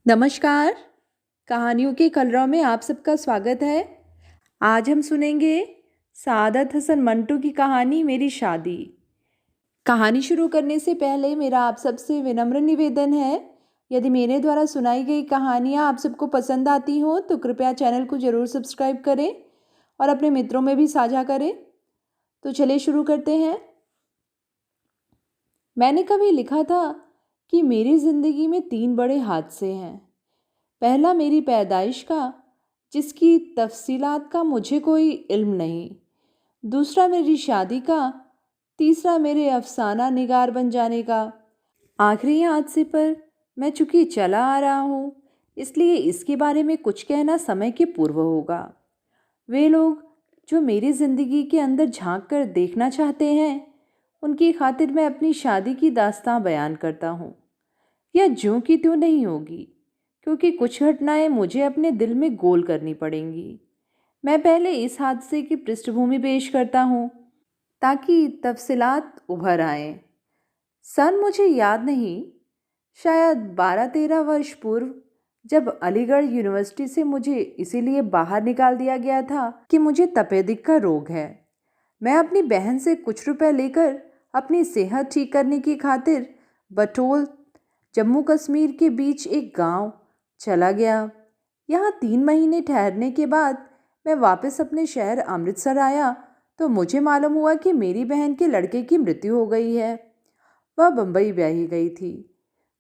नमस्कार। कहानियों के कलरव में आप सबका स्वागत है। आज हम सुनेंगे सादत हसन मंटू की कहानी मेरी शादी। कहानी शुरू करने से पहले मेरा आप सबसे विनम्र निवेदन है, यदि मेरे द्वारा सुनाई गई कहानियाँ आप सबको पसंद आती हों तो कृपया चैनल को ज़रूर सब्सक्राइब करें और अपने मित्रों में भी साझा करें। तो चलिए शुरू करते हैं। मैंने कभी लिखा था कि मेरी ज़िंदगी में 3 बड़े हादसे हैं। पहला मेरी पैदाइश का, जिसकी तफसीलात का मुझे कोई इल्म नहीं। दूसरा मेरी शादी का। तीसरा मेरे अफसाना निगार बन जाने का। आखिरी हादसे पर मैं चूंकि चला आ रहा हूँ, इसलिए इसके बारे में कुछ कहना समय के पूर्व होगा। वे लोग जो मेरी ज़िंदगी के अंदर झांक कर देखना चाहते हैं, उनकी खातिर मैं अपनी शादी की दास्तां बयान करता हूँ। यह ज्यों की त्यों नहीं होगी, क्योंकि कुछ घटनाएं मुझे अपने दिल में गोल करनी पड़ेंगी। मैं पहले इस हादसे की पृष्ठभूमि पेश करता हूँ, ताकि तफसीलात उभर आएं। सन मुझे याद नहीं, शायद 12-13 वर्ष पूर्व, जब अलीगढ़ यूनिवर्सिटी से मुझे इसीलिए बाहर निकाल दिया गया था कि मुझे तपेदिक का रोग है। मैं अपनी बहन से कुछ रुपए लेकर अपनी सेहत ठीक करने की खातिर बटोल, जम्मू कश्मीर के बीच एक गांव चला गया। यहाँ 3 महीने ठहरने के बाद मैं वापस अपने शहर अमृतसर आया तो मुझे मालूम हुआ कि मेरी बहन के लड़के की मृत्यु हो गई है। वह बम्बई ब्याही गई थी।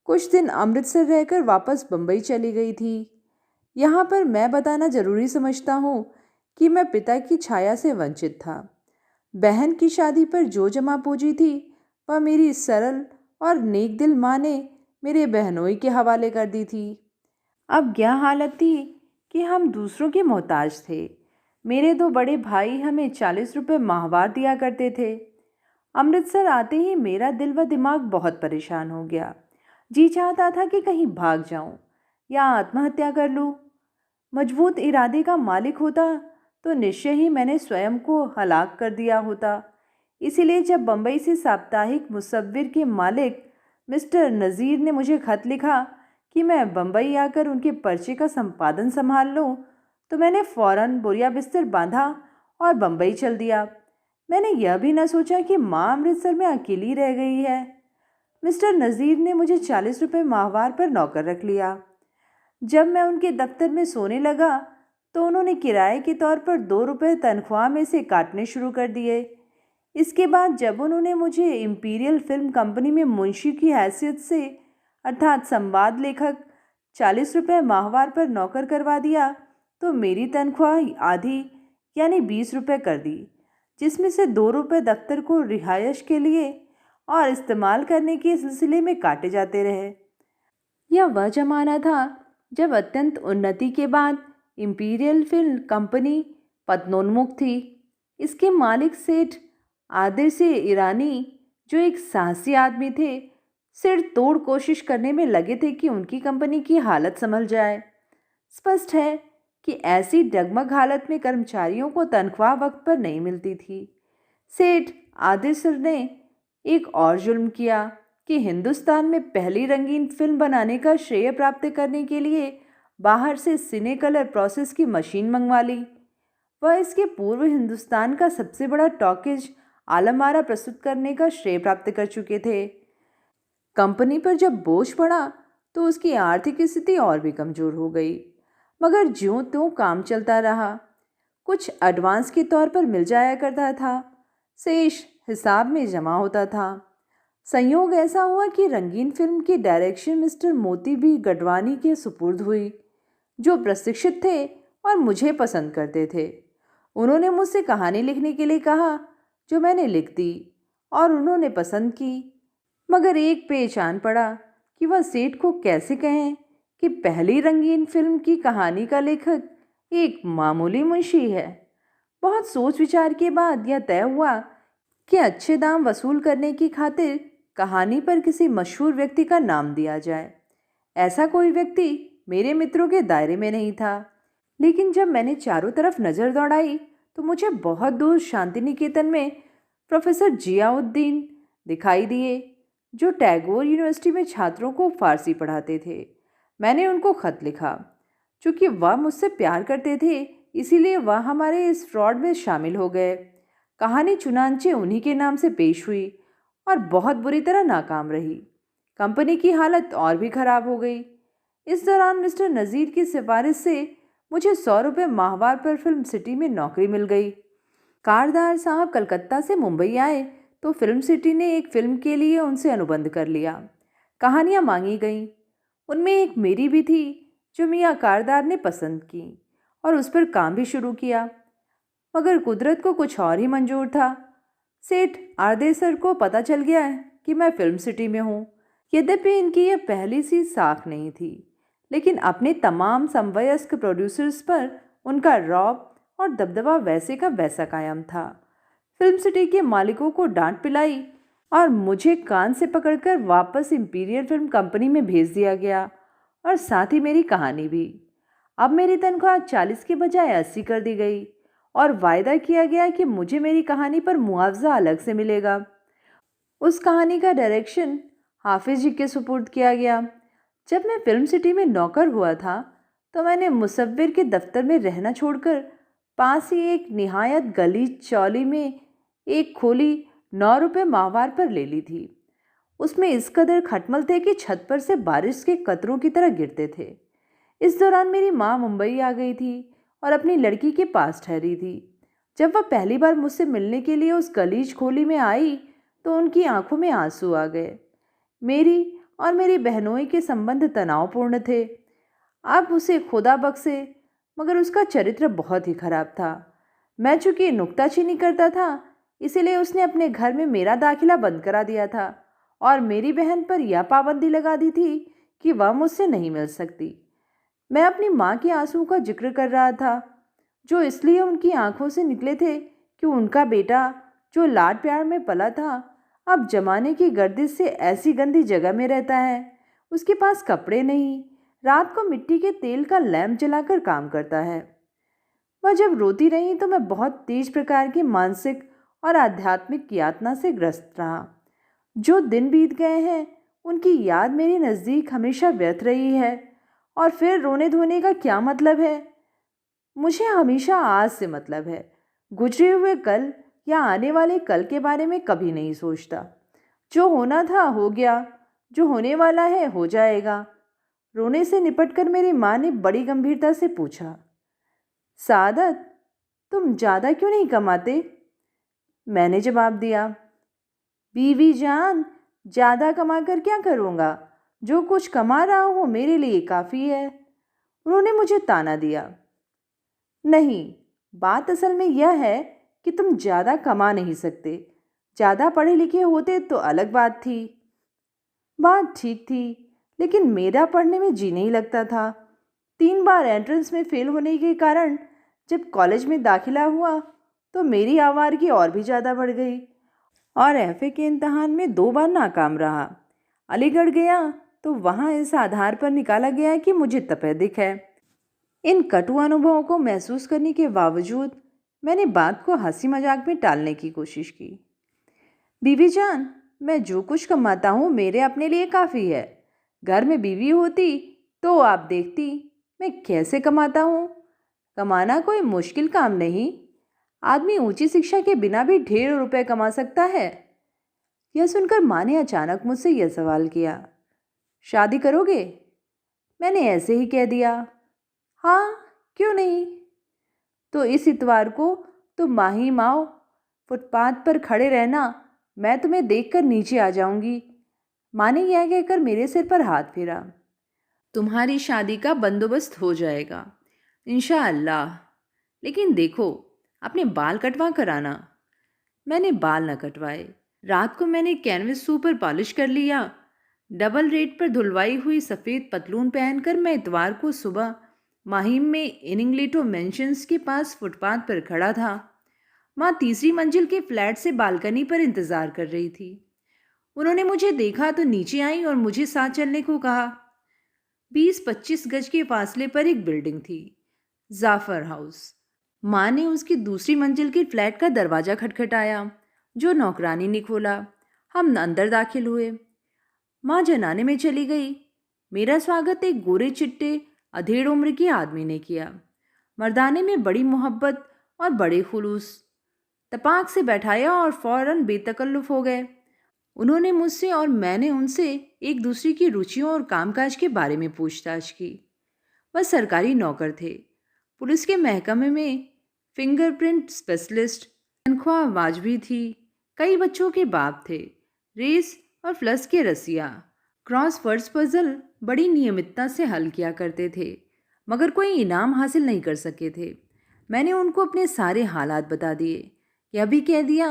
कुछ दिन अमृतसर रहकर वापस बम्बई चली गई थी। यहाँ पर मैं बताना जरूरी समझता हूँ कि मैं पिता की छाया से वंचित था। बहन की शादी पर जो जमा पूंजी थी, वह मेरी सरल और नेक दिल माँ ने मेरे बहनोई के हवाले कर दी थी। अब यह हालत थी कि हम दूसरों के मोहताज थे। मेरे 2 बड़े भाई हमें 40 रुपये माहवार दिया करते थे। अमृतसर आते ही मेरा दिल व दिमाग बहुत परेशान हो गया। जी चाहता था कि कहीं भाग जाऊं या आत्महत्या कर लूं। मजबूत इरादे का मालिक होता तो निश्चय ही मैंने स्वयं को हलाक कर दिया होता। इसीलिए जब बम्बई से साप्ताहिक मुसव्विर के मालिक मिस्टर नज़ीर ने मुझे खत लिखा कि मैं बम्बई आकर उनके पर्चे का संपादन संभाल लूं, तो मैंने फौरन बोरिया बिस्तर बांधा और बम्बई चल दिया। मैंने यह भी न सोचा कि माँ अमृतसर में अकेली रह गई है। मिस्टर नज़ीर ने मुझे 40 रुपये माहवार पर नौकर रख लिया। जब मैं उनके दफ्तर में सोने लगा तो उन्होंने किराए के तौर पर 2 रुपये तनख्वाह में से काटने शुरू कर दिए। इसके बाद जब उन्होंने मुझे इंपीरियल फिल्म कंपनी में मुंशी की हैसियत से, अर्थात संवाद लेखक, 40 रुपये माहवार पर नौकर करवा दिया, तो मेरी तनख्वाह आधी यानी 20 रुपये कर दी, जिसमें से 2 रुपये दफ्तर को रिहायश के लिए और इस्तेमाल करने के सिलसिले में काटे जाते रहे। यह वह जमाना था जब अत्यंत उन्नति के बाद इंपीरियल फिल्म कंपनी पतनोन्मुख थी। इसके मालिक सेठ आदिर से ईरानी, जो एक साहसी आदमी थे, सिर तोड़ कोशिश करने में लगे थे कि उनकी कंपनी की हालत संभल जाए। स्पष्ट है कि ऐसी डगमग हालत में कर्मचारियों को तनख्वाह वक्त पर नहीं मिलती थी। सेठ आदिर सर ने एक और जुल्म किया कि हिंदुस्तान में पहली रंगीन फिल्म बनाने का श्रेय प्राप्त करने के लिए बाहर से सिने कलर प्रोसेस की मशीन मंगवा ली। वह इसके पूर्व हिंदुस्तान का सबसे बड़ा टॉकीज आलमारा प्रस्तुत करने का श्रेय प्राप्त कर चुके थे। कंपनी पर जब बोझ पड़ा तो उसकी आर्थिक स्थिति और भी कमजोर हो गई, मगर ज्यों त्यों काम चलता रहा। कुछ एडवांस के तौर पर मिल जाया करता था, शेष हिसाब में जमा होता था। संयोग ऐसा हुआ कि रंगीन फिल्म की डायरेक्शन मिस्टर मोती बी गडवानी के सुपुर्द हुई, जो प्रशिक्षित थे और मुझे पसंद करते थे। उन्होंने मुझसे कहानी लिखने के लिए कहा, जो मैंने लिख दी और उन्होंने पसंद की। मगर एक पहचान पड़ा कि वह सेठ को कैसे कहें कि पहली रंगीन फिल्म की कहानी का लेखक एक मामूली मुंशी है। बहुत सोच विचार के बाद यह तय हुआ कि अच्छे दाम वसूल करने की खातिर कहानी पर किसी मशहूर व्यक्ति का नाम दिया जाए। ऐसा कोई व्यक्ति मेरे मित्रों के दायरे में नहीं था, लेकिन जब मैंने चारों तरफ नज़र दौड़ाई तो मुझे बहुत दूर शांति निकेतन में प्रोफेसर जियाउद्दीन दिखाई दिए, जो टैगोर यूनिवर्सिटी में छात्रों को फारसी पढ़ाते थे। मैंने उनको खत लिखा। चूँकि वह मुझसे प्यार करते थे, इसीलिए वह हमारे इस फ्रॉड में शामिल हो गए। कहानी चुनांचे उन्हीं के नाम से पेश हुई और बहुत बुरी तरह नाकाम रही। कंपनी की हालत और भी खराब हो गई। इस दौरान मिस्टर नज़ीर की सिफारिश से मुझे 100 रुपये माहवार पर फिल्म सिटी में नौकरी मिल गई। कारदार साहब कलकत्ता से मुंबई आए तो फिल्म सिटी ने एक फिल्म के लिए उनसे अनुबंध कर लिया। कहानियाँ मांगी गईं। उनमें एक मेरी भी थी जो मियाँ कारदार ने पसंद की और उस पर काम भी शुरू किया। मगर कुदरत को कुछ और ही मंजूर था। सेठ आरदेसर को पता चल गया कि मैं फिल्म सिटी में हूँ। यद्यपि इनकी यह पहली सी साख नहीं थी, लेकिन अपने तमाम समवयस्क प्रोड्यूसर्स पर उनका रौब और दबदबा वैसे का वैसा कायम था। फिल्म सिटी के मालिकों को डांट पिलाई और मुझे कान से पकड़कर वापस इंपीरियल फिल्म कंपनी में भेज दिया गया, और साथ ही मेरी कहानी भी। अब मेरी तनख्वाह 40 के बजाय 80 कर दी गई और वायदा किया गया कि मुझे मेरी कहानी पर मुआवजा अलग से मिलेगा। उस कहानी का डायरेक्शन हाफिज जी के सुपुर्द किया गया। जब मैं फिल्म सिटी में नौकर हुआ था तो मैंने मुसव्विर के दफ्तर में रहना छोड़कर पास ही एक निहायत गलीज चौली में एक खोली 9 रुपये माहवार पर ले ली थी। उसमें इस कदर खटमल थे कि छत पर से बारिश के कतरों की तरह गिरते थे। इस दौरान मेरी माँ मुंबई आ गई थी और अपनी लड़की के पास ठहरी थी। जब वह पहली बार मुझसे मिलने के लिए उस गलीज खोली में आई तो उनकी आंखों में आंसू आ गए। मेरी और मेरी बहनोई के संबंध तनावपूर्ण थे। अब उसे खुदा बख्शे, मगर उसका चरित्र बहुत ही खराब था। मैं चूंकि नुक्ताचीनी करता था, इसीलिए उसने अपने घर में मेरा दाखिला बंद करा दिया था और मेरी बहन पर यह पाबंदी लगा दी थी कि वह मुझसे नहीं मिल सकती। मैं अपनी माँ के आंसू का जिक्र कर रहा था, जो इसलिए उनकी आंखों से निकले थे कि उनका बेटा, जो लाड प्यार में पला था, अब जमाने की गर्दिश से ऐसी गंदी जगह में रहता है। उसके पास कपड़े नहीं, रात को मिट्टी के तेल का लैंप जलाकर काम करता है। वह जब रोती रही तो मैं बहुत तेज प्रकार की मानसिक और आध्यात्मिक यातना से ग्रस्त रहा। जो दिन बीत गए हैं उनकी याद मेरे नज़दीक हमेशा व्यर्थ रही है। और फिर रोने धोने का क्या मतलब है? मुझे हमेशा आज से मतलब है। गुजरे हुए कल या आने वाले कल के बारे में कभी नहीं सोचता। जो होना था हो गया, जो होने वाला है हो जाएगा। रोने से निपटकर मेरी माँ ने बड़ी गंभीरता से पूछा, सादत, तुम ज़्यादा क्यों नहीं कमाते? मैंने जवाब दिया, बीवी जान, ज़्यादा कमा कर क्या करूँगा? जो कुछ कमा रहा हूँ मेरे लिए काफ़ी है। उन्होंने मुझे ताना दिया, नहीं, बात असल में यह है कि तुम ज़्यादा कमा नहीं सकते। ज़्यादा पढ़े लिखे होते तो अलग बात थी। बात ठीक थी, लेकिन मेरा पढ़ने में जी नहीं लगता था। 3 बार एंट्रेंस में फेल होने के कारण जब कॉलेज में दाखिला हुआ तो मेरी आवारगी और भी ज़्यादा बढ़ गई और एफए के इम्तहान में 2 बार नाकाम रहा। अलीगढ़ गया तो वहाँ इस आधार पर निकाला गया कि मुझे तपेदिक है। इन कटु अनुभवों को महसूस करने के बावजूद मैंने बात को हंसी मजाक में टालने की कोशिश की। बीवी जान, मैं जो कुछ कमाता हूँ मेरे अपने लिए काफ़ी है। घर में बीवी होती तो आप देखती मैं कैसे कमाता हूँ। कमाना कोई मुश्किल काम नहीं। आदमी ऊंची शिक्षा के बिना भी ढेर रुपए कमा सकता है। यह सुनकर माँ ने अचानक मुझसे यह सवाल किया, शादी करोगे? मैंने ऐसे ही कह दिया, हाँ, क्यों नहीं। तो इस इतवार को तुम माही माओ, फुटपाथ पर खड़े रहना, मैं तुम्हें देखकर नीचे आ जाऊंगी। माँ ने यह कहकर मेरे सिर पर हाथ फेरा। तुम्हारी शादी का बंदोबस्त हो जाएगा इंशाअल्लाह, लेकिन देखो अपने बाल कटवा कर आना। मैंने बाल न कटवाए। रात को मैंने कैनवस सुपर पॉलिश कर लिया। डबल रेट पर धुलवाई हुई सफ़ेद पतलून पहनकर मैं इतवार को सुबह माहिम में इनिंगलेटो मेंशंस के पास फुटपाथ पर खड़ा था। माँ तीसरी मंजिल के फ्लैट से बालकनी पर इंतज़ार कर रही थी। उन्होंने मुझे देखा तो नीचे आई और मुझे साथ चलने को कहा। 20-25 गज के फासले पर एक बिल्डिंग थी, जाफर हाउस। माँ ने उसकी दूसरी मंजिल के फ्लैट का दरवाज़ा खटखटाया, जो नौकरानी ने खोला। हम अंदर दाखिल हुए। माँ जनाने में चली गई। मेरा स्वागत एक गोरे चिट्टे अधेड़ उम्र के आदमी ने किया। मर्दाने में बड़ी मोहब्बत और बड़े खुलूस। तपाक से बैठाया और फौरन बेतकल्लुफ हो गए। उन्होंने मुझसे और मैंने उनसे एक दूसरे की रुचियों और कामकाज के बारे में पूछताछ की। वह सरकारी नौकर थे, पुलिस के महकमे में फिंगरप्रिंट स्पेशलिस्ट। तनख्वाह वाजबी थी। कई बच्चों के बाप थे। रेस और फ्लस के रसिया क्रॉसवर्ड्स पजल बड़ी नियमितता से हल किया करते थे, मगर कोई इनाम हासिल नहीं कर सके थे। मैंने उनको अपने सारे हालात बता दिए। यह भी कह दिया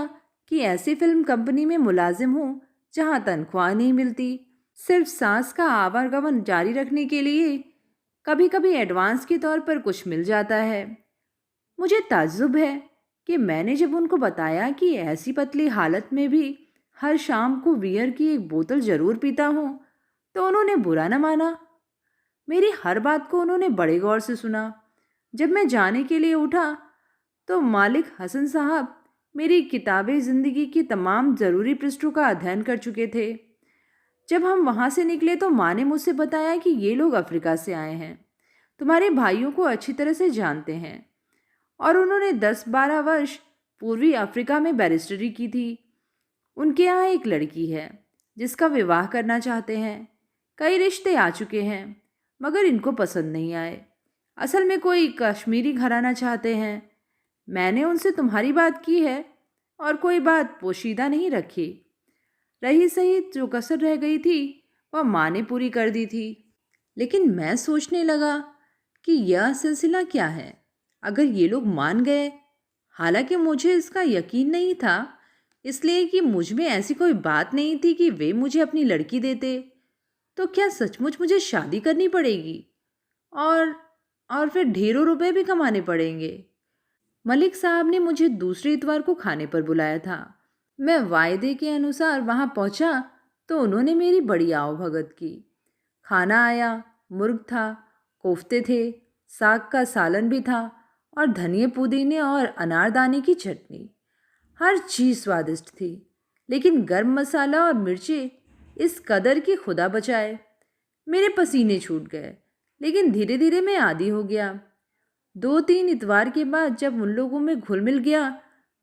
कि ऐसी फिल्म कंपनी में मुलाजिम हूँ जहाँ तनख्वाह नहीं मिलती, सिर्फ सांस का आवागमन जारी रखने के लिए कभी कभी एडवांस के तौर पर कुछ मिल जाता है। मुझे ताज्जुब है कि मैंने जब उनको बताया कि ऐसी पतली हालत में भी हर शाम को बियर की एक बोतल जरूर पीता हूँ, तो उन्होंने बुरा न माना। मेरी हर बात को उन्होंने बड़े गौर से सुना। जब मैं जाने के लिए उठा तो मालिक हसन साहब मेरी किताबें ज़िंदगी की तमाम ज़रूरी पृष्ठों का अध्ययन कर चुके थे। जब हम वहाँ से निकले तो माँ ने मुझसे बताया कि ये लोग अफ्रीका से आए हैं, तुम्हारे भाइयों को अच्छी तरह से जानते हैं, और उन्होंने 10-12 वर्ष पूर्वी अफ्रीका में बैरिस्टरी की थी। उनके यहाँ एक लड़की है जिसका विवाह करना चाहते हैं। कई रिश्ते आ चुके हैं, मगर इनको पसंद नहीं आए। असल में कोई कश्मीरी घराना चाहते हैं। मैंने उनसे तुम्हारी बात की है और कोई बात पोशीदा नहीं रखी। रही सही जो कसर रह गई थी वह माँ ने पूरी कर दी थी। लेकिन मैं सोचने लगा कि यह सिलसिला क्या है। अगर ये लोग मान गए, हालांकि मुझे इसका यकीन नहीं था, इसलिए कि मुझ में ऐसी कोई बात नहीं थी कि वे मुझे अपनी लड़की देते, तो क्या सचमुच मुझे शादी करनी पड़ेगी और फिर ढेरों रुपए भी कमाने पड़ेंगे। मलिक साहब ने मुझे दूसरे इतवार को खाने पर बुलाया था। मैं वायदे के अनुसार वहां पहुंचा तो उन्होंने मेरी बड़ी आवभगत की। खाना आया, मुर्ग था, कोफ्ते थे, साग का सालन भी था और धनिए पुदीने और अनारदाने की चटनी। हर चीज़ स्वादिष्ट थी, लेकिन गर्म मसाला और मिर्ची इस कदर की खुदा बचाए। मेरे पसीने छूट गए, लेकिन धीरे धीरे मैं आदी हो गया। 2-3 इतवार के बाद जब उन लोगों में घुल मिल गया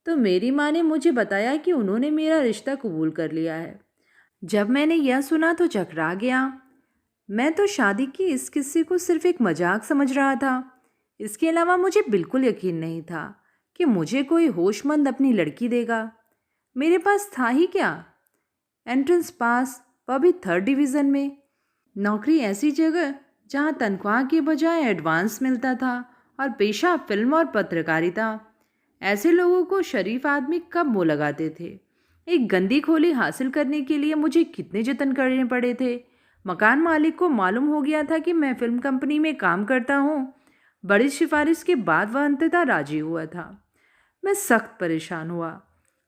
तो मेरी माँ ने मुझे बताया कि उन्होंने मेरा रिश्ता कबूल कर लिया है। जब मैंने यह सुना तो चकरा गया। मैं तो शादी की इस किस्से को सिर्फ एक मजाक समझ रहा था। इसके अलावा मुझे बिल्कुल यकीन नहीं था कि मुझे कोई होशमंद अपनी लड़की देगा। मेरे पास था ही क्या, एंट्रेंस पास, वह भी 3rd डिवीज़न में। नौकरी ऐसी जगह जहाँ तनख्वाह के बजाय एडवांस मिलता था, और पेशा फिल्म और पत्रकारिता। ऐसे लोगों को शरीफ आदमी कब मुँह लगाते थे। एक गंदी खोली हासिल करने के लिए मुझे कितने जतन करने पड़े थे। मकान मालिक को मालूम हो गया था कि मैं फिल्म कंपनी में काम करता हूँ। बड़ी सिफारिश के बाद वह अंततः राजी हुआ था। मैं सख्त परेशान हुआ।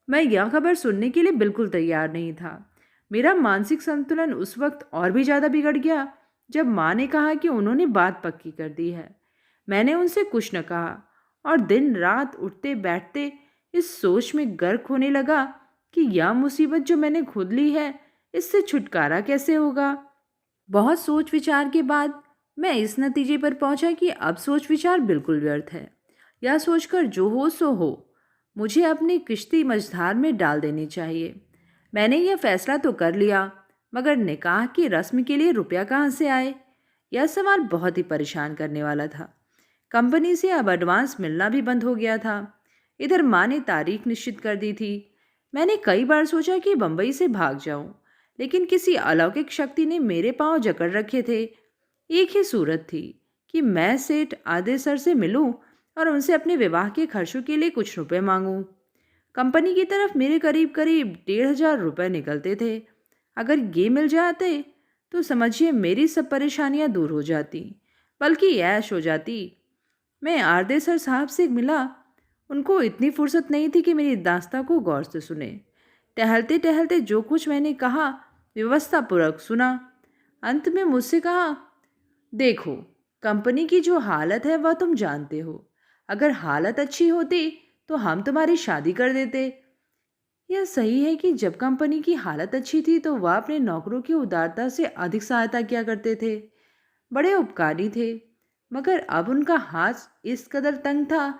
मैं यह खबर सुनने के लिए बिल्कुल तैयार नहीं था। मेरा मानसिक संतुलन उस वक्त और भी ज़्यादा बिगड़ गया जब माँ ने कहा कि उन्होंने बात पक्की कर दी है। मैंने उनसे कुछ न कहा और दिन रात उठते बैठते इस सोच में गर्क होने लगा कि यह मुसीबत जो मैंने खुद ली है, इससे छुटकारा कैसे होगा। बहुत सोच विचार के बाद मैं इस नतीजे पर पहुंचा कि अब सोच विचार बिल्कुल व्यर्थ है। यह सोचकर जो हो सो हो, मुझे अपनी किश्ती मझधार में डाल देनी चाहिए। मैंने यह फैसला तो कर लिया, मगर निकाह की रस्म के लिए रुपया कहाँ से आए, यह सवाल बहुत ही परेशान करने वाला था। कंपनी से अब एडवांस मिलना भी बंद हो गया था। इधर माँ ने तारीख निश्चित कर दी थी। मैंने कई बार सोचा कि बम्बई से भाग जाऊं, लेकिन किसी अलौकिक शक्ति ने मेरे पांव जकड़ रखे थे। एक ही सूरत थी कि मैं सेठ आदेसर से मिलूं और उनसे अपने विवाह के खर्चों के लिए कुछ रुपए मांगूं। कंपनी की तरफ मेरे करीब करीब 1,500 रुपये निकलते थे। अगर ये मिल जाते तो समझिए मेरी सब परेशानियां दूर हो जाती, बल्कि ऐश हो जाती। मैं आरदेसर साहब से मिला। उनको इतनी फुर्सत नहीं थी कि मेरी दास्तां को गौर से सुने। टहलते टहलते जो कुछ मैंने कहा व्यवस्थापूर्वक सुना। अंत में मुझसे कहा, देखो, कंपनी की जो हालत है वह तुम जानते हो। अगर हालत अच्छी होती तो हम तुम्हारी शादी कर देते। यह सही है कि जब कंपनी की हालत अच्छी थी तो वह अपने नौकरों की उदारता से अधिक सहायता किया करते थे, बड़े उपकारी थे। मगर अब उनका हाथ इस कदर तंग था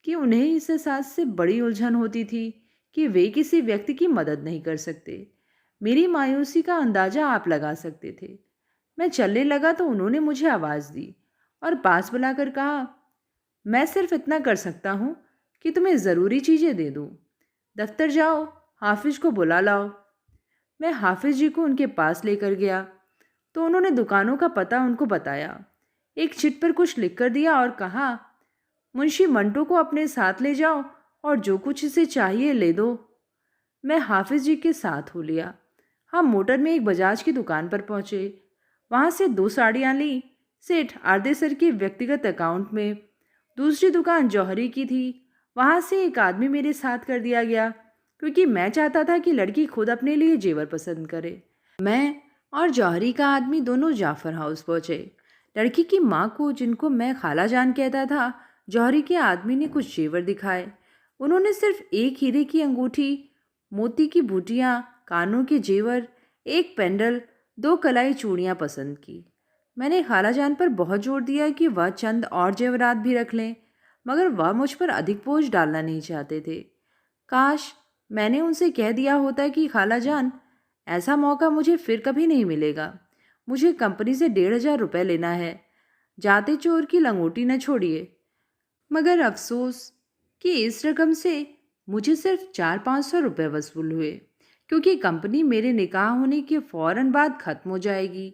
कि उन्हें इस एहसास से बड़ी उलझन होती थी कि वे किसी व्यक्ति की मदद नहीं कर सकते। मेरी मायूसी का अंदाजा आप लगा सकते थे। मैं चलने लगा तो उन्होंने मुझे आवाज़ दी और पास बुलाकर कहा, मैं सिर्फ इतना कर सकता हूँ कि तुम्हें ज़रूरी चीज़ें दे दूँ। दफ्तर जाओ, हाफिज को बुला लाओ। मैं हाफिज जी को उनके पास लेकर गया तो उन्होंने दुकानों का पता उनको बताया, एक चिट पर कुछ लिख कर दिया और कहा, मुंशी मंटो को अपने साथ ले जाओ और जो कुछ इसे चाहिए ले दो। मैं हाफिज जी के साथ हो लिया। हम मोटर में एक बजाज की दुकान पर पहुंचे। वहां से 2 साड़ियाँ ली, सेठ आरदेसर के व्यक्तिगत अकाउंट में। दूसरी दुकान जौहरी की थी, वहां से एक आदमी मेरे साथ कर दिया गया क्योंकि मैं चाहता था कि लड़की खुद अपने लिए जेवर पसंद करे। मैं और जौहरी का आदमी दोनों जाफर हाउस पहुंचे। लड़की की माँ को, जिनको मैं खाला जान कहता था, जौहरी के आदमी ने कुछ जेवर दिखाए। उन्होंने सिर्फ एक हीरे की अंगूठी, मोती की बूटियाँ, कानों के जेवर, एक पेंडल, 2 कलाई चूड़ियाँ पसंद की। मैंने खालाजान पर बहुत जोर दिया कि वह चंद और जेवरात भी रख लें, मगर वह मुझ पर अधिक बोझ डालना नहीं चाहते थे। काश मैंने उनसे कह दिया होता कि खालाजान, ऐसा मौका मुझे फिर कभी नहीं मिलेगा। मुझे कंपनी से 1,500 रुपये लेना है। जाते चोर की लंगोटी न छोड़िए। मगर अफसोस कि इस रकम से मुझे सिर्फ 400-500 रुपये वसूल हुए, क्योंकि कंपनी मेरे निकाह होने के फौरन बाद ख़त्म हो जाएगी।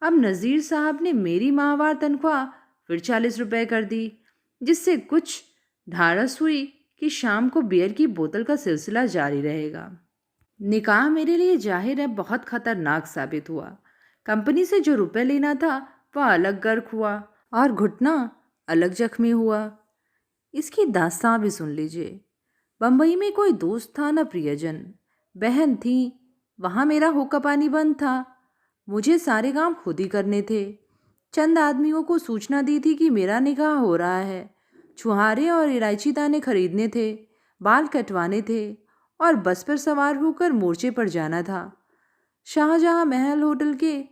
अब नज़ीर साहब ने मेरी माहवार तनख्वाह फिर 40 रुपये कर दी, जिससे कुछ ढारस हुई कि शाम को बियर की बोतल का सिलसिला जारी रहेगा। निकाह मेरे लिए जाहिर है बहुत खतरनाक साबित हुआ। कंपनी से जो रुपए लेना था वह अलग गर्क हुआ और घुटना अलग जख्मी हुआ। इसकी दास्तां भी सुन लीजिए। बम्बई में कोई दोस्त था न प्रियजन। बहन थी, वहाँ मेरा हुक्का पानी बंद था। मुझे सारे काम खुद ही करने थे। चंद आदमियों को सूचना दी थी कि मेरा निकाह हो रहा है। छुहारे और इलायची दाने खरीदने थे, बाल कटवाने थे और बस पर सवार होकर मोर्चे पर जाना था। शाहजहां महल होटल के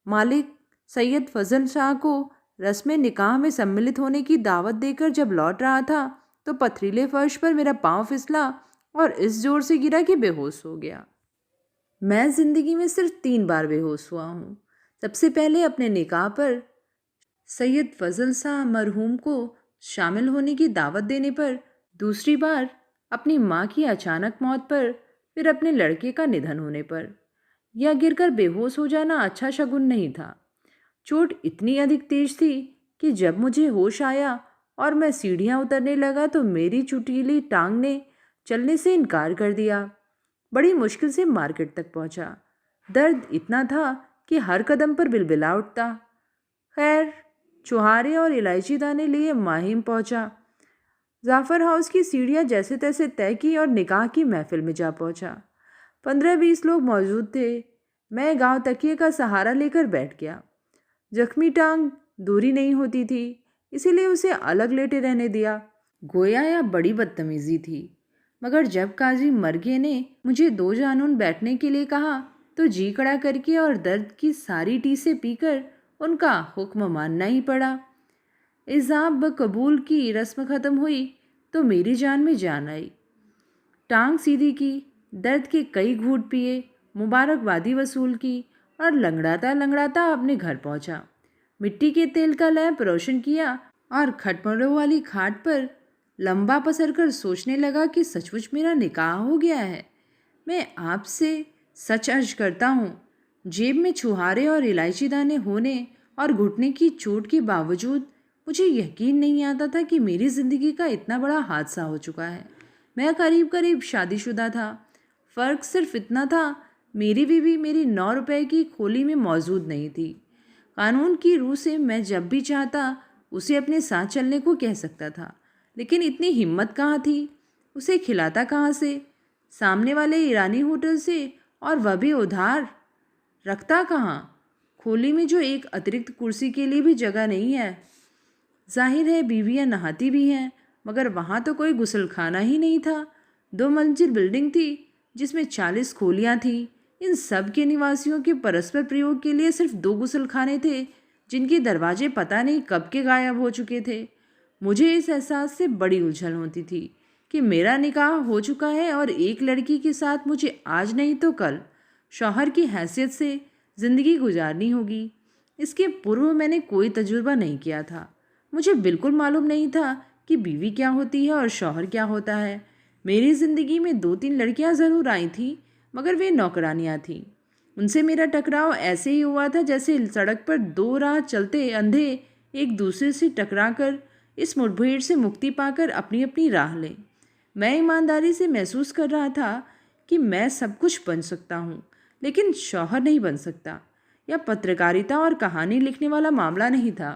मालिक सैयद फजल शाह को रस्म निकाह में सम्मिलित होने की दावत देकर जब लौट रहा था तो पथरीले फर्श पर मेरा पांव फिसला और इस जोर से गिरा कि बेहोश हो गया। मैं जिंदगी में सिर्फ 3 बार बेहोश हुआ हूँ। सबसे पहले अपने निकाह पर सैयद फजल शाह मरहूम को शामिल होने की दावत देने पर, दूसरी बार अपनी माँ की अचानक मौत पर, फिर अपने लड़के का निधन होने पर। यह गिरकर बेहोश हो जाना अच्छा शगुन नहीं था। चोट इतनी अधिक तेज थी कि जब मुझे होश आया और मैं सीढ़ियाँ उतरने लगा तो मेरी चुटीली टांग ने चलने से इनकार कर दिया। बड़ी मुश्किल से मार्केट तक पहुंचा। दर्द इतना था कि हर कदम पर बिलबिला उठता। खैर, चुहारे और इलायची दाने लिए माहिम पहुंचा। जाफर हाउस की सीढ़ियाँ जैसे तैसे तय की और निकाह की महफिल में जा पहुंचा। 15-20 लोग मौजूद थे। मैं गांव तकिए का सहारा लेकर बैठ गया। जख्मी टांग दूरी नहीं होती थी, इसीलिए उसे अलग लेटे रहने दिया। गोया या बड़ी बदतमीजी थी। मगर जब काजी मरगे ने मुझे 2 जानून बैठने के लिए कहा तो जी कड़ा करके और दर्द की सारी टीसे पीकर उनका हुक्म मानना ही पड़ा। इजाब ब कबूल की रस्म ख़त्म हुई तो मेरी जान में जान आई। टांग सीधी की, दर्द के कई घूंट पिए, मुबारकबादी वसूल की और लंगड़ाता लंगड़ाता अपने घर पहुंचा। मिट्टी के तेल का लैंप रोशन किया और खटमलों वाली खाट पर लंबा पसर कर सोचने लगा कि सचमुच मेरा निकाह हो गया है। मैं आपसे सच अर्ज करता हूँ, जेब में छुहारे और इलायची दाने होने और घुटने की चोट के बावजूद मुझे यकीन नहीं आता था कि मेरी ज़िंदगी का इतना बड़ा हादसा हो चुका है। मैं करीब करीब शादीशुदा था। फ़र्क सिर्फ इतना था, मेरी बीवी मेरी 9 रुपए की खोली में मौजूद नहीं थी। कानून की रूह से मैं जब भी चाहता उसे अपने साथ चलने को कह सकता था, लेकिन इतनी हिम्मत कहाँ थी। उसे खिलाता कहाँ से? सामने वाले ईरानी होटल से, और वह भी उधार। रखता कहाँ? खोली में जो एक अतिरिक्त कुर्सी के लिए भी जगह नहीं है। जाहिर है बीवियाँ नहाती भी हैं, मगर वहाँ तो कोई गुसलखाना ही नहीं था। 2 मंजिल बिल्डिंग थी जिसमें 40 खोलियाँ थीं। इन सब के निवासियों के परस्पर प्रयोग के लिए सिर्फ 2 गुसलखाने थे, जिनके दरवाजे पता नहीं कब के गायब हो चुके थे। मुझे इस एहसास से बड़ी उलझन होती थी कि मेरा निकाह हो चुका है और एक लड़की के साथ मुझे आज नहीं तो कल शौहर की हैसियत से ज़िंदगी गुजारनी होगी। इसके पूर्व मैंने कोई तजुर्बा नहीं किया था। मुझे बिल्कुल मालूम नहीं था कि बीवी क्या होती है और शौहर क्या होता है। मेरी ज़िंदगी में 2-3 लड़कियां ज़रूर आई थीं, मगर वे नौकरानियां थीं। उनसे मेरा टकराव ऐसे ही हुआ था जैसे सड़क पर 2 राह चलते अंधे एक दूसरे से टकराकर इस मुठभेड़ से मुक्ति पाकर अपनी अपनी राह लें। मैं ईमानदारी से महसूस कर रहा था कि मैं सब कुछ बन सकता हूँ, लेकिन शौहर नहीं बन सकता। यह पत्रकारिता और कहानी लिखने वाला मामला नहीं था।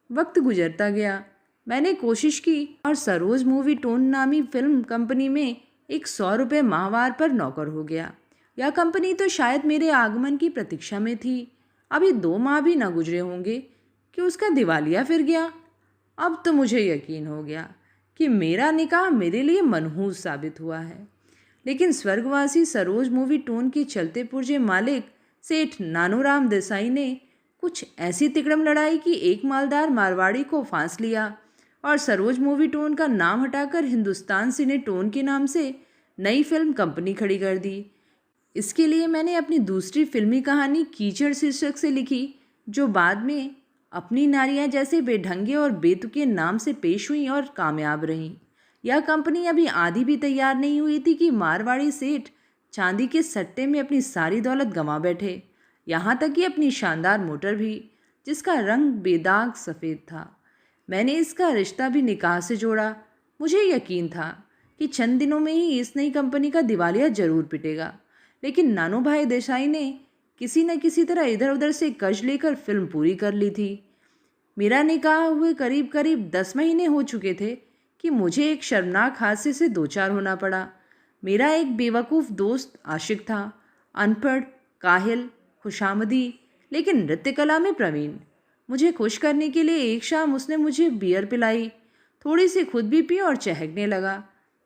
वक्त गुजरता गया। मैंने कोशिश की और सरोज मूवी टोन नामी फिल्म कंपनी में एक 100 रुपये माहवार पर नौकर हो गया। यह कंपनी तो शायद मेरे आगमन की प्रतीक्षा में थी। अभी 2 माह भी न गुजरे होंगे कि उसका दिवालिया फिर गया। अब तो मुझे यकीन हो गया कि मेरा निकाह मेरे लिए मनहूस साबित हुआ है। लेकिन स्वर्गवासी सरोज मूवी टोन के चलते पुर्जे मालिक सेठ नानूराम देसाई ने कुछ ऐसी तिकड़म लड़ाई कि एक मालदार मारवाड़ी को फांस लिया और सरोज मूवी टोन का नाम हटाकर हिंदुस्तान सिने टोन के नाम से नई फिल्म कंपनी खड़ी कर दी। इसके लिए मैंने अपनी दूसरी फिल्मी कहानी कीचड़ शीर्षक से लिखी, जो बाद में अपनी नारियां जैसे बेढंगे और बेतुके नाम से पेश हुई और कामयाब रहीं। यह कंपनी अभी आधी भी तैयार नहीं हुई थी कि मारवाड़ी सेठ चांदी के सट्टे में अपनी सारी दौलत गंवा बैठे, यहाँ तक कि अपनी शानदार मोटर भी, जिसका रंग बेदाग सफ़ेद था। मैंने इसका रिश्ता भी निकाह से जोड़ा। मुझे यकीन था कि चंद दिनों में ही इस नई कंपनी का दिवालिया जरूर पिटेगा, लेकिन नानू भाई देसाई ने किसी न किसी तरह इधर उधर से कर्ज लेकर फिल्म पूरी कर ली थी। मेरा निकाह हुए करीब करीब 10 महीने हो चुके थे कि मुझे एक शर्मनाक हादसे से दो चार होना पड़ा। मेरा एक बेवकूफ़ दोस्त आशिक था, अनपढ़, काहिल, खुशामदी, लेकिन नृत्य कला में प्रवीण। मुझे खुश करने के लिए एक शाम उसने मुझे बियर पिलाई, थोड़ी सी खुद भी पी और चहकने लगा।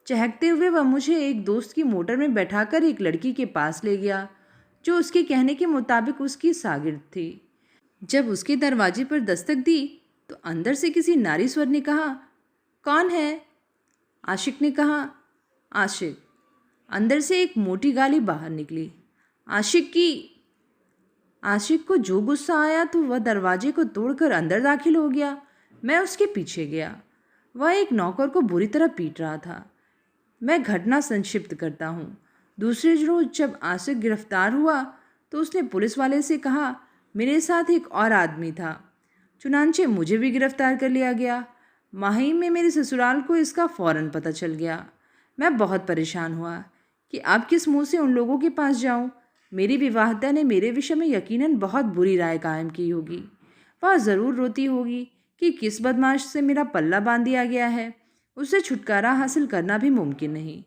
चहकते हुए वह मुझे एक दोस्त की मोटर में बैठाकर एक लड़की के पास ले गया, जो उसके कहने के मुताबिक उसकी सागिर्द थी। जब उसके दरवाजे पर दस्तक दी तो अंदर से किसी नारी स्वर ने कहा, कौन है? आशिक ने कहा, आशिक। अंदर से एक मोटी गाली बाहर निकली, आशिक की। आशिक को जो गुस्सा आया तो वह दरवाजे को तोड़कर अंदर दाखिल हो गया। मैं उसके पीछे गया। वह एक नौकर को बुरी तरह पीट रहा था। मैं घटना संक्षिप्त करता हूँ। दूसरे रोज जब आशिक गिरफ्तार हुआ तो उसने पुलिस वाले से कहा, मेरे साथ एक और आदमी था। चुनांचे मुझे भी गिरफ्तार कर लिया गया। माहिम में मेरे ससुराल को इसका फौरन पता चल गया। मैं बहुत परेशान हुआ कि अब किस मुंह से उन लोगों के पास जाऊं। मेरी विवाहिता ने मेरे विषय में यकीनन बहुत बुरी राय कायम की होगी। वह ज़रूर रोती होगी कि किस बदमाश से मेरा पल्ला बांध दिया गया है। उससे छुटकारा हासिल करना भी मुमकिन नहीं।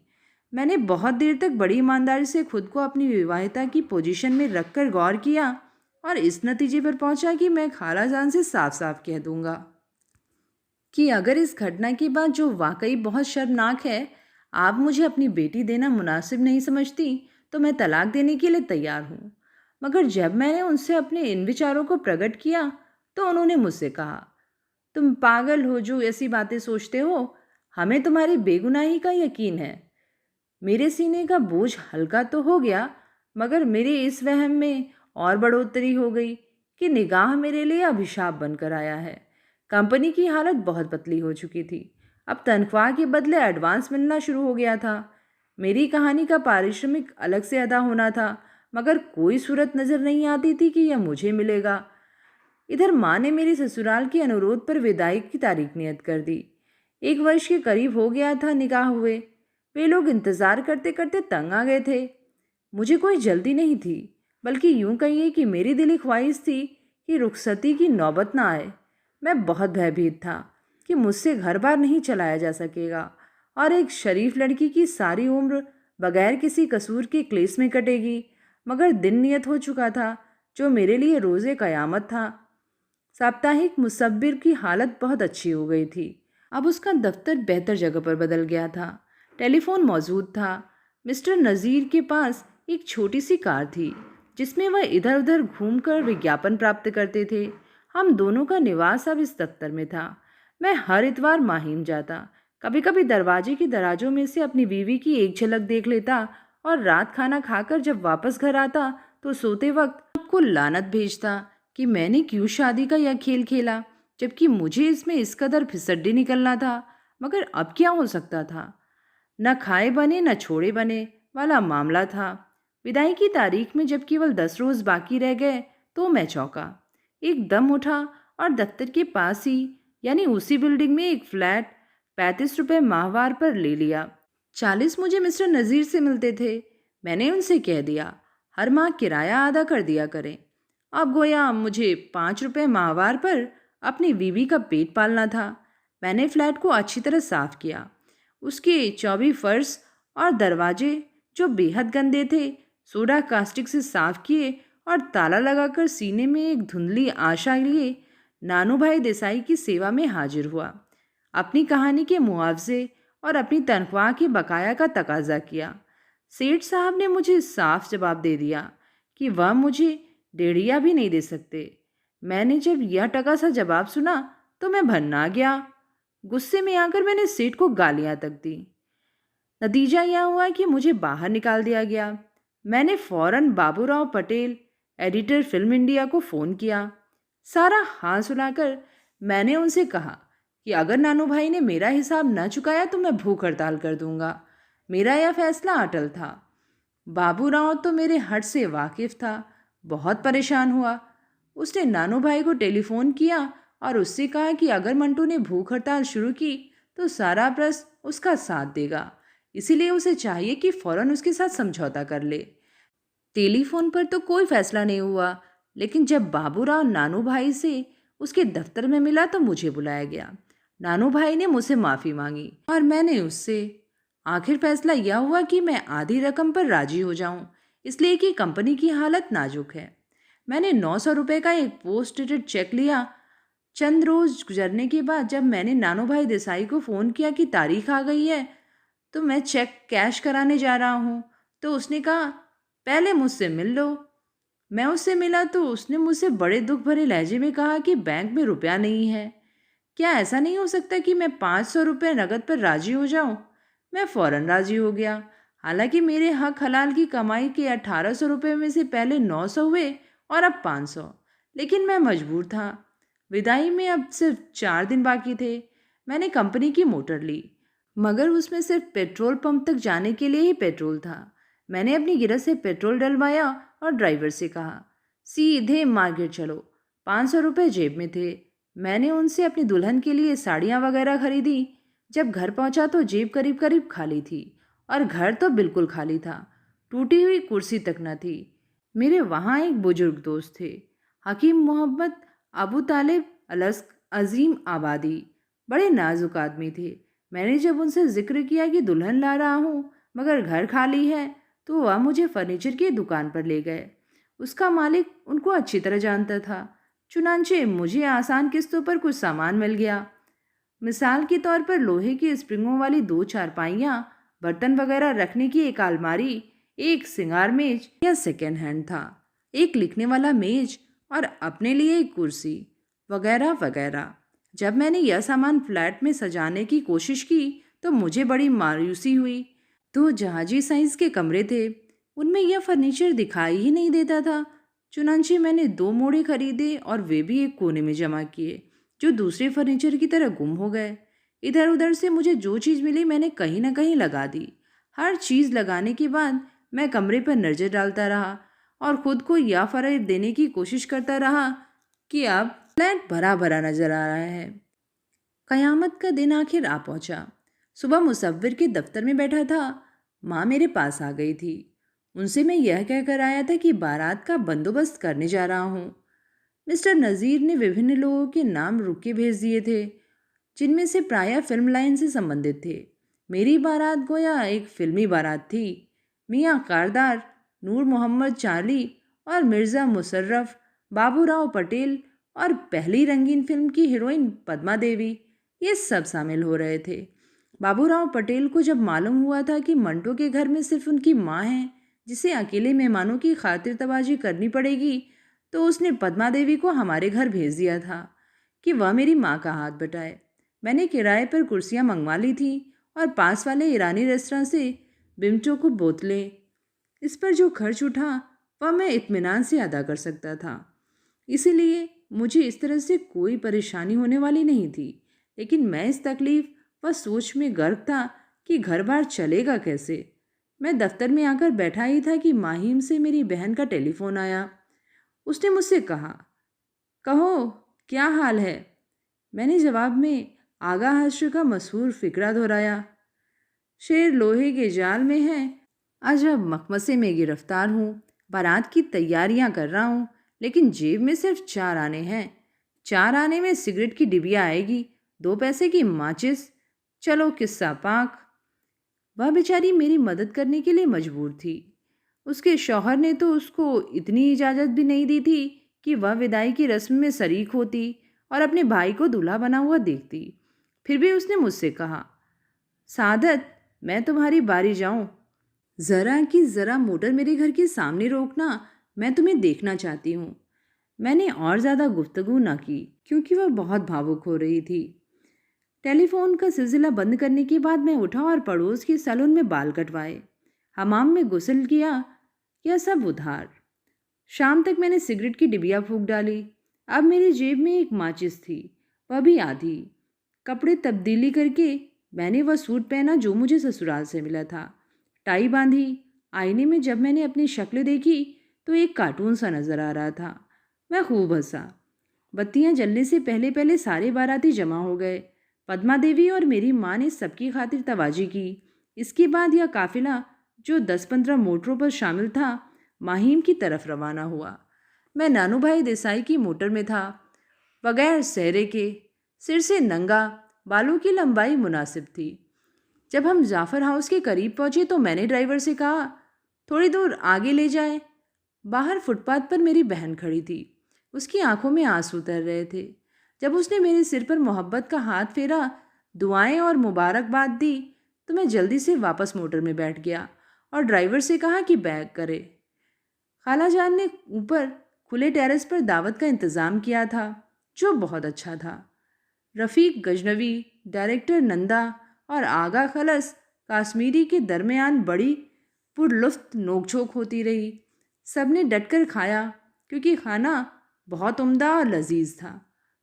मैंने बहुत देर तक बड़ी ईमानदारी से खुद को अपनी विवाहिता की पोजीशन में रखकर गौर किया और इस नतीजे पर पहुंचा कि मैं खालाजान से साफ साफ कह दूंगा कि अगर इस घटना के बाद, जो वाकई बहुत शर्मनाक है, आप मुझे अपनी बेटी देना मुनासिब नहीं समझती तो मैं तलाक देने के लिए तैयार हूँ। मगर जब मैंने उनसे अपने इन विचारों को प्रकट किया तो उन्होंने मुझसे कहा, तुम पागल हो जो ऐसी बातें सोचते हो। हमें तुम्हारी बेगुनाही का यकीन है। मेरे सीने का बोझ हल्का तो हो गया, मगर मेरे इस वहम में और बढ़ोतरी हो गई कि निगाह मेरे लिए अभिशाप बनकर आया है। कंपनी की हालत बहुत पतली हो चुकी थी। अब तनख्वाह के बदले एडवांस मिलना शुरू हो गया था। मेरी कहानी का पारिश्रमिक अलग से अदा होना था, मगर कोई सूरत नज़र नहीं आती थी कि यह मुझे मिलेगा। इधर माँ ने मेरी ससुराल के अनुरोध पर विदाई की तारीख नियत कर दी। 1 वर्ष के करीब हो गया था निकाह हुए। वे लोग इंतज़ार करते करते तंग आ गए थे। मुझे कोई जल्दी नहीं थी, बल्कि यूं कहिए कि मेरी दिली ख्वाहिश थी कि रुखसती की नौबत ना आए। मैं बहुत भयभीत था कि मुझसे घर बार नहीं चलाया जा सकेगा और एक शरीफ लड़की की सारी उम्र बगैर किसी कसूर के क्लेश में कटेगी। मगर दिन नियत हो चुका था, जो मेरे लिए रोज़े क़यामत था। साप्ताहिक मुसब्बिर की हालत बहुत अच्छी हो गई थी। अब उसका दफ्तर बेहतर जगह पर बदल गया था। टेलीफोन मौजूद था। मिस्टर नज़ीर के पास एक छोटी सी कार थी जिसमें वह इधर उधर घूमकर विज्ञापन प्राप्त करते थे। हम दोनों का निवास अब इस दफ्तर में था। मैं हर इतवार माहिम जाता, कभी कभी दरवाजे की दराजों में से अपनी बीवी की एक झलक देख लेता और रात खाना खाकर जब वापस घर आता तो सोते वक्त आपको लानत भेजता कि मैंने क्यों शादी का यह खेल खेला, जबकि मुझे इसमें इस कदर फिसड्डी निकलना था। मगर अब क्या हो सकता था? न खाए बने न छोड़े बने वाला मामला था। विदाई की तारीख में जब केवल 10 रोज बाकी रह गए तो मैं चौंका। एक दम उठा और दफ्तर के पास ही यानी उसी बिल्डिंग में एक फ्लैट 35 रुपये माहवार पर ले लिया। 40 मुझे मिस्टर नज़ीर से मिलते थे। मैंने उनसे कह दिया हर माह किराया अदा कर दिया करें। अब गोया मुझे 5 रुपये माहवार पर अपनी बीवी का पेट पालना था। मैंने फ्लैट को अच्छी तरह साफ किया। उसके 24 फर्श और दरवाजे जो बेहद गंदे थे सोडा कास्टिक से साफ किए और ताला लगाकर सीने में एक धुंधली आशा लिए नानू भाई देसाई की सेवा में हाजिर हुआ। अपनी कहानी के मुआवजे और अपनी तनख्वाह के बकाया का तकाजा किया। सेठ साहब ने मुझे साफ जवाब दे दिया कि वह मुझे डेढ़िया भी नहीं दे सकते। मैंने जब यह टका सा जवाब सुना तो मैं भन्ना गया। गुस्से में आकर मैंने सेठ को गालियां तक दी। नतीजा यह हुआ कि मुझे बाहर निकाल दिया गया। मैंने फौरन Baburao Patel, editor film India को फ़ोन किया। सारा हाल सुनाकर मैंने उनसे कहा कि अगर नानू भाई ने मेरा हिसाब न चुकाया तो मैं भूख हड़ताल कर दूंगा। मेरा यह फैसला अटल था। बाबूराव तो मेरे हट से वाकिफ था। बहुत परेशान हुआ। उसने नानू भाई को टेलीफोन किया और उससे कहा कि अगर मंटू ने भूख हड़ताल शुरू की तो सारा प्रेस उसका साथ देगा, इसीलिए उसे चाहिए कि फौरन उसके साथ समझौता कर ले। टेलीफोन पर तो कोई फैसला नहीं हुआ, लेकिन जब बाबूराव नानू भाई से उसके दफ्तर में मिला तो मुझे बुलाया गया। नानू भाई ने मुझसे माफ़ी मांगी और मैंने उससे। आखिर फैसला यह हुआ कि मैं आधी रकम पर राजी हो जाऊं, इसलिए कि कंपनी की हालत नाजुक है। मैंने 900 रुपये का एक पोस्ट डेटेड चेक लिया। चंद रोज गुजरने के बाद जब मैंने नानू भाई देसाई को फ़ोन किया कि तारीख आ गई है तो मैं चेक कैश कराने जा रहा हूँ, तो उसने कहा पहले मुझसे मिल लो। मैं उससे मिला तो उसने मुझसे बड़े दुख भरे लहजे में कहा कि बैंक में रुपया नहीं है। क्या ऐसा नहीं हो सकता कि मैं 500 रुपये नकद पर राजी हो जाऊं? मैं फ़ौरन राजी हो गया। हालांकि मेरे हक हलाल की कमाई के 1800 रुपये में से पहले 900 हुए और अब 500, लेकिन मैं मजबूर था। विदाई में अब सिर्फ 4 दिन बाकी थे। मैंने कंपनी की मोटर ली, मगर उसमें सिर्फ पेट्रोल पंप तक जाने के लिए ही पेट्रोल था। मैंने अपनी गिरफ्त से पेट्रोल डलवाया और ड्राइवर से कहा सीधे मार्केट चलो। 500 रुपये जेब में थे। मैंने उनसे अपनी दुल्हन के लिए साड़ियाँ वगैरह खरीदी। जब घर पहुंचा तो जेब करीब करीब खाली थी और घर तो बिल्कुल खाली था। टूटी हुई कुर्सी तक न थी। मेरे वहाँ एक बुजुर्ग दोस्त थे, हकीम मोहम्मद अबू तालिब अलस्क अजीम आबादी। बड़े नाजुक आदमी थे। मैंने जब उनसे जिक्र किया कि दुल्हन ला रहा हूँ मगर घर खाली है तो वह मुझे फर्नीचर की दुकान पर ले गए। उसका मालिक उनको अच्छी तरह जानता था। चुनांचे मुझे आसान किस्तों पर कुछ सामान मिल गया। मिसाल के तौर पर लोहे की स्प्रिंगों वाली 2 चारपाइयाँ, बर्तन वगैरह रखने की एक अलमारी, एक सिंगार मेज या सेकेंड हैंड था, एक लिखने वाला मेज और अपने लिए एक कुर्सी वगैरह वगैरह। जब मैंने यह सामान फ्लैट में सजाने की कोशिश की तो मुझे बड़ी मायूसी हुई। 2 जहाजी साइज के कमरे थे, उनमें यह फर्नीचर दिखाई ही नहीं देता था। चुनांचे मैंने 2 मोड़े खरीदे और वे भी एक कोने में जमा किए, जो दूसरे फर्नीचर की तरह गुम हो गए। इधर उधर से मुझे जो चीज़ मिली मैंने कहीं ना कहीं लगा दी। हर चीज़ लगाने के बाद मैं कमरे पर नजर डालता रहा और खुद को यह फरेब देने की कोशिश करता रहा कि अब फ्लैट भरा भरा नजर आ रहा है। कयामत का दिन आखिर आ पहुंचा। सुबह मुसव्विर के दफ्तर में बैठा था। माँ मेरे पास आ गई थी। उनसे मैं यह कहकर आया था कि बारात का बंदोबस्त करने जा रहा हूँ। मिस्टर नज़ीर ने विभिन्न लोगों के नाम रुक के भेज दिए थे, जिनमें से प्रायः फिल्म लाइन से संबंधित थे। मेरी बारात गोया एक फिल्मी बारात थी। मियाँ कारदार, नूर मोहम्मद चार्ली और मिर्ज़ा मुशर्रफ, बाबूराव पटेल और पहली रंगीन फिल्म की हीरोइन पद्मा देवी, ये सब शामिल हो रहे थे। बाबूराव पटेल को जब मालूम हुआ था कि मंटो के घर में सिर्फ उनकी माँ है जिसे अकेले मेहमानों की खातिरतवाजी करनी पड़ेगी, तो उसने पद्मा देवी को हमारे घर भेज दिया था कि वह मेरी माँ का हाथ बटाए। मैंने किराए पर कुर्सियाँ मंगवा ली थी और पास वाले ईरानी रेस्तरां से बिमटो को बोतलें। इस पर जो खर्च उठा वह मैं इत्मीनान से अदा कर सकता था, इसीलिए मुझे इस तरह से कोई परेशानी होने वाली नहीं थी। लेकिन मैं इस तकलीफ व सोच में गर्क था कि घर बार चलेगा कैसे। मैं दफ्तर में आकर बैठा ही था कि माहिम से मेरी बहन का टेलीफोन आया। उसने मुझसे कहा, कहो क्या हाल है। मैंने जवाब में आगा हश्र का मशहूर फिक्रा दोहराया, शेर लोहे के जाल में है, आज अब मकमसे में गिरफ्तार हूँ। बारात की तैयारियां कर रहा हूँ, लेकिन जेब में सिर्फ 4 आने हैं। 4 आने में सिगरेट की डिबिया आएगी, 2 पैसे की माचिस। चलो किस्सा पाक। वह बेचारी मेरी मदद करने के लिए मजबूर थी। उसके शौहर ने तो उसको इतनी इजाज़त भी नहीं दी थी कि वह विदाई की रस्म में शरीक होती और अपने भाई को दूल्हा बना हुआ देखती। फिर भी उसने मुझसे कहा, सादत, मैं तुम्हारी बारी जाऊं, ज़रा कि ज़रा मोटर मेरे घर के सामने रोकना, मैं तुम्हें देखना चाहती हूँ। मैंने और ज़्यादा गुफ्तगू ना की क्योंकि वह बहुत भावुक हो रही थी। टेलीफोन का सिलसिला बंद करने के बाद मैं उठा और पड़ोस के सैलून में बाल कटवाए, हमाम में गुस्ल किया। यह सब उधार। शाम तक मैंने सिगरेट की डिबिया फूंक डाली। अब मेरी जेब में एक माचिस थी, वह भी आधी। कपड़े तब्दीली करके मैंने वह सूट पहना जो मुझे ससुराल से मिला था। टाई बांधी। आईने में जब मैंने अपनी शक्ल देखी तो एक कार्टून सा नजर आ रहा था। मैं खूब हंसा। बत्तियां जलने से पहले पहले सारे बाराती जमा हो गए। पद्मा देवी और मेरी माँ ने सबकी खातिर तवाजी की। इसके बाद यह काफिला जो 10-15 मोटरों पर शामिल था माहिम की तरफ रवाना हुआ। मैं नानू भाई देसाई की मोटर में था, बगैर सहरे के, सिर से नंगा, बालों की लंबाई मुनासिब थी। जब हम जाफर हाउस के करीब पहुंचे तो मैंने ड्राइवर से कहा, थोड़ी दूर आगे ले जाए। बाहर फुटपाथ पर मेरी बहन खड़ी थी। उसकी आंखों में आंसू उतर रहे थे। जब उसने मेरे सिर पर मोहब्बत का हाथ फेरा, दुआएं और मुबारकबाद दी, तो मैं जल्दी से वापस मोटर में बैठ गया और ड्राइवर से कहा कि बैग करे। खाला जान ने ऊपर खुले टेरेस पर दावत का इंतज़ाम किया था, जो बहुत अच्छा था। रफ़ीक गजनवी, डायरेक्टर नंदा और आगा खलस काश्मीरी के दरमियान बड़ी पुरलुफ्त नोकझोंक होती रही। सबने डटकर खाया क्योंकि खाना बहुत उम्दा और लजीज था,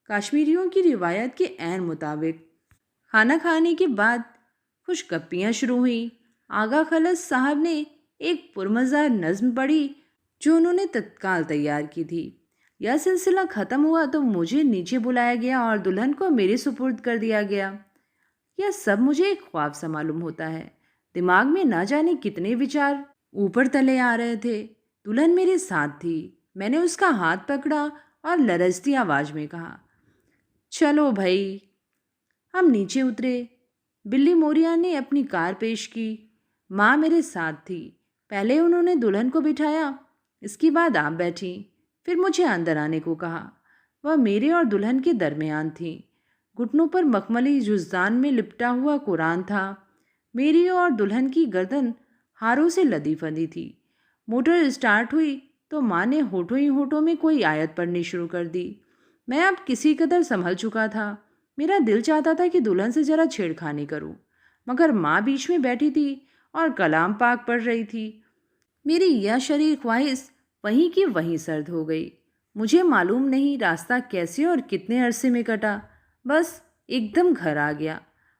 काश्मीरियों की रिवायत के ऐन मुताबिक। खाना खाने के बाद खुशगप्पियाँ शुरू हुई। आगा खलस साहब ने एक पुरमज़ा नज़्म पढ़ी जो उन्होंने तत्काल तैयार की थी। यह सिलसिला ख़त्म हुआ तो मुझे नीचे बुलाया गया और दुल्हन को मेरे सुपुर्द कर दिया गया। यह सब मुझे एक ख्वाब सा मालूम होता है। दिमाग में ना जाने कितने विचार ऊपर तले आ रहे थे। दुल्हन मेरे साथ थी। मैंने उसका हाथ पकड़ा और लरजती आवाज़ में कहा, चलो भाई। हम नीचे उतरे। बिल्ली मोरिया ने अपनी कार पेश की। माँ मेरे साथ थी। पहले उन्होंने दुल्हन को बिठाया, इसके बाद आप बैठी, फिर मुझे अंदर आने को कहा। वह मेरे और दुल्हन के दरमियान थी। घुटनों पर मखमली जुज़दान में लिपटा हुआ कुरान था। मेरी और दुल्हन की गर्दन हारों से लदी फंदी थी। मोटर स्टार्ट हुई तो माँ ने होठों ही होठों में कोई आयत पढ़नी शुरू कर दी। मैं अब किसी कदर संभल चुका था। मेरा दिल चाहता था कि दुल्हन से जरा छेड़खानी करूं, मगर माँ बीच में बैठी थी और कलाम पाक पढ़ रही थी। मेरी यह शरीर ख्वाहिश वहीं की वहीं सर्द हो गई। मुझे मालूम नहीं रास्ता कैसे और कितने अरसे में कटा, बस एकदम घर आ गया।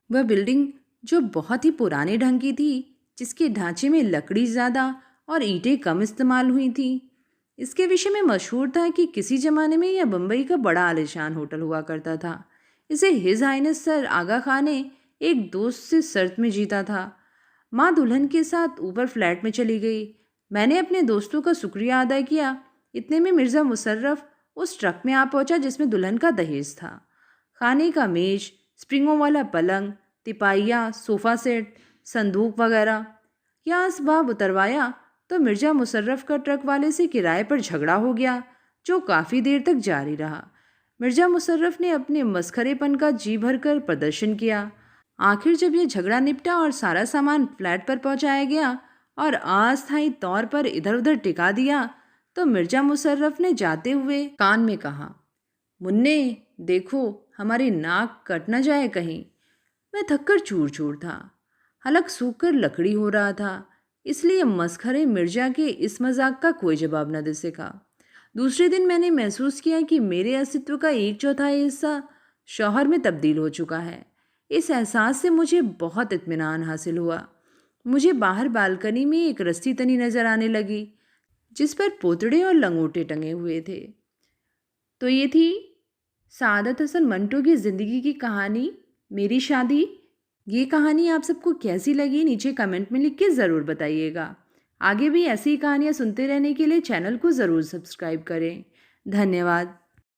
वह बिल्डिंग जो बहुत ही पुराने ढंग की थी, जिसके ढांचे में लकड़ी ज़्यादा और ईंटें कम इस्तेमाल हुई थी। इसके विषय में मशहूर था कि किसी ज़माने में यह बम्बई का बड़ा आलीशान होटल हुआ करता था। इसे हिज हाइनेस सर आगा खान ने एक दोस्त से शर्त में जीता था। माँ दुल्हन के साथ ऊपर फ्लैट में चली गई। मैंने अपने दोस्तों का शुक्रिया अदा किया। इतने में मिर्ज़ा मुशर्रफ उस ट्रक में आ पहुंचा जिसमें दुल्हन का दहेज था। खाने का मेज, स्प्रिंगों वाला पलंग, तिपाइयाँ, सोफ़ा सेट, संदूक वगैरह। यह असबाब उतरवाया तो मिर्ज़ा मुशर्रफ का ट्रक वाले से किराए पर झगड़ा हो गया, जो काफ़ी देर तक जारी रहा। मिर्ज़ा मुशर्रफ ने अपने मसखरेपन का जी भर कर प्रदर्शन किया। आखिर जब यह झगड़ा निपटा और सारा सामान फ्लैट पर पहुंचाया गया और अस्थायी तौर पर इधर उधर टिका दिया, तो मिर्जा मुशर्रफ ने जाते हुए कान में कहा, मुन्ने देखो, हमारी नाक कट न जाए कहीं। मैं थककर चूर चूर था। हलक सूख कर लकड़ी हो रहा था, इसलिए मसखरे मिर्जा के इस मजाक का कोई जवाब न दे सका। दूसरे दिन मैंने महसूस किया कि मेरे अस्तित्व का 1/4 हिस्सा शौहर में तब्दील हो चुका है। इस एहसास से मुझे बहुत इत्मीनान हासिल हुआ। मुझे बाहर बालकनी में एक रस्सी तनी नजर आने लगी, जिस पर पोतड़े और लंगोटे टंगे हुए थे। तो ये थी सादत हसन मंटो की ज़िंदगी की कहानी, मेरी शादी। ये कहानी आप सबको कैसी लगी नीचे कमेंट में लिख के ज़रूर बताइएगा। आगे भी ऐसी ही कहानियाँ सुनते रहने के लिए चैनल को ज़रूर सब्सक्राइब करें। धन्यवाद।